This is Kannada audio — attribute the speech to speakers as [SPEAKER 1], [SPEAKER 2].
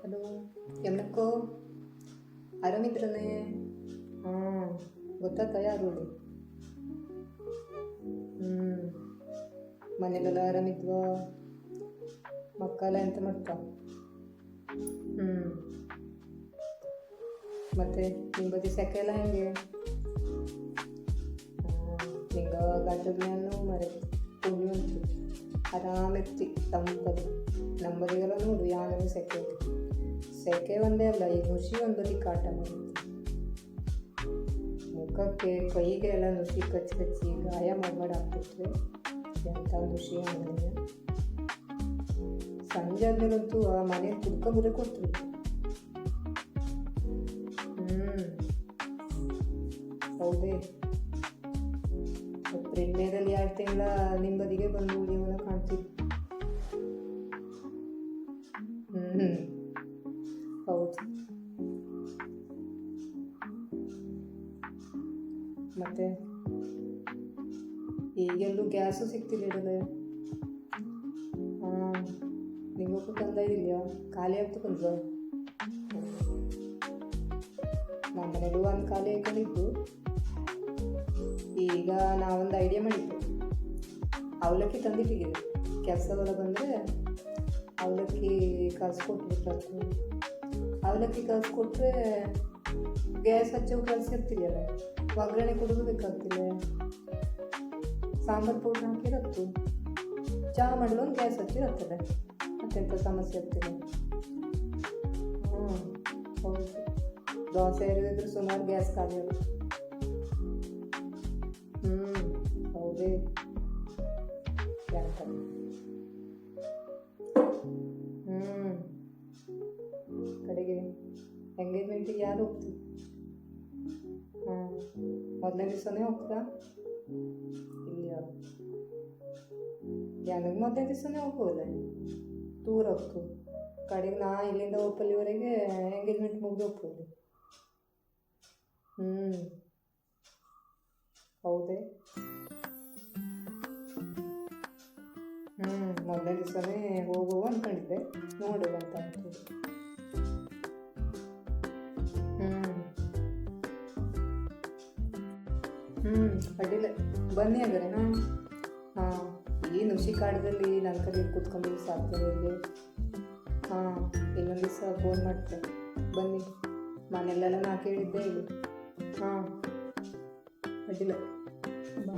[SPEAKER 1] ಹಲೋ, ಯಮನಕ್ಕೋ ಆರಾಮಿದ್ರನೇ? ಹಾಂ, ಗೊತ್ತಾಯ್ತಾ ಯಾರು ಹೇಳಿ? ಮನೇಲೆಲ್ಲ ಆರಾಮಿದ್ವಾ? ಮಕ್ಕಳ ಎಂತ ಮಾಡ್ತಾ? ಮತ್ತೆ ನಿಮ್ಮ ಬದಿ ಸೆಕೆ ಎಲ್ಲ ಹೆಂಗೆ? ನಿಂಗೆ ಗಂಟದ ಮೇಲೂ ಮರೆ ಕುಡಿ ಉಂಟು, ಆರಾಮಿರ್ತಿ ತಂಪದು. ನಮ್ಮ ಬದಿಗೆಲ್ಲ ನೋಡು ಯಾರು ಸೆಕೆ ಒಂದೇ ಅಲ್ಲ, ಈ ನುಸಿ ಒಂದು ಬದಿ ಕಾಟ ಮಾಡುತ್ತೆ. ಮುಖಕ್ಕೆ ಕೈಗೆ ಎಲ್ಲ ನುಸಿ ಕಚ್ಚಿ ಗಾಯ ಆಗ್ತಿರ್ತವೆ. ಎಂಥ ನುಸಿ ಅಂದರೆ ಸಂಜೆ ಆದ್ಮೇಲಂತೂ ಆ ಮನೇಲಿ ಕುಡ್ಕೊಂಬರೇ ಕೊಡ್ತೀವಿ. ಹೌದೇ, ಪ್ರೆಗ್ನೇದಲ್ಲಿ 2 ತಿಂಗಳ ನಿಮ್ಮ ಬದಿಗೆ ಬಂದು ಉಳಿಯೋನ ಕಾಣ್ತೀವಿ. ಹೌದು. ಮತ್ತೆ ಈಗೆಲ್ಲೂ ಗ್ಯಾಸು ಸಿಗ್ತಿಲ್ಲ ಇಡಲೆ. ಹಾಂ, ನಿಮಗೂ ತಂದ ಇದೆಯಾ? ಖಾಲಿ ಆಗ್ತು ಬಂದ. ನಮ್ಮ ಮನೇಲೂ ಒಂದು ಖಾಲಿ ಹಾಕೊಂಡಿದ್ದು. ಈಗ ನಾವೊಂದು ಐಡಿಯಾ ಮಾಡಿದ್ದು, ಅವಲಕ್ಕಿ ತಂದಿಟ್ಟಿದ್ದೀವಿ. ಕೆಲಸವೆಲ್ಲ ಬಂದರೆ ಅವಲಕ್ಕಿ ಕಲಿಸ್ಕೊಟ್ಬಿಟ್ಟು, ಅವಲಕ್ಕಿ ಕಲಿಸ್ಕೊಟ್ರೆ ಗ್ಯಾಸ್ ಹಚ್ಚೋ ಕೆಲಸ ಇರ್ತಿದೆಯಲ್ಲ, ಒಗ್ಗರಣೆ ಕೊಡೋದು ಬೇಕಾಗ್ತಿಲ್ಲ. ಸಾಂಬಾರು ಪೌಡ್ರ್ ಹಾಕಿರತ್ತು, ಚಹಾ ಮಾಡಲು ಒಂದು ಗ್ಯಾಸ್ ಹಚ್ಚಿರತ್ತದೆ, ಮತ್ತೆಂಥ ಸಮಸ್ಯೆ ಇರ್ತಿಲ್ಲ. ಹೌದು, ದೋಸೆ ಇರೋದಿದ್ರೆ ಸುಮಾರು ಗ್ಯಾಸ್ ಖಾಲಿ ಆಗುತ್ತೆ. ಹೌದೇ, ಯಾಕೆ? ಕಡೆಗೆ ಎಂಗೇಜ್ಮೆಂಟಿಗೆ ಯಾರು ಹೋಗ್ತೀವಿ? ಮೊದಲನೇ ದಿವಸನೇ ಹೋಗ್ತಾ? ಇಲ್ಲ, ನನಗೆ ಮೊದಲನೇ ದಿವಸನೇ ಹೋಗೋಲ್ಲ, ದೂರ ಹೋಗ್ತು. ಕಡೆಗೆ ನಾ ಇಲ್ಲಿಂದ ಹೋಗ್ಪಲ್ಲಿವರೆಗೆ ಎಂಗೇಜ್ಮೆಂಟ್ ಮುಗಿದು ಹೋಗ್ಬೋದು. ಹೌದೇ? ಮೊದಲನೇ ದಿವಸನೇ ಹೋಗುವ ಅಂದ್ಕೊಂಡಿದ್ದೆ, ನೋಡುವ ಅಂತ ಆಗ್ತದೆ. ಅಡ್ಡಿಲ್ಲ, ಬನ್ನಿ ಅಂದರೆ. ಹಾಂ, ಈ ನುಸಿ ಕಾಡದಲ್ಲಿ ನನ್ನ ಕಡೆ ಕೂತ್ಕೊಂಡು ಸಾಧ್ಯವೇ ಇಲ್ಲಿ. ಇನ್ನೊಂದು ದಿವಸ ಫೋನ್ ಮಾಡ್ತೇನೆ, ಬನ್ನಿ. ಮನೆಯಲ್ಲೆಲ್ಲ ನಾ ಕೇಳಿದ್ದೆ ಇಲ್ಲಿ. ಅಡ್ಡಿಲ್ಲ, ಬಾ.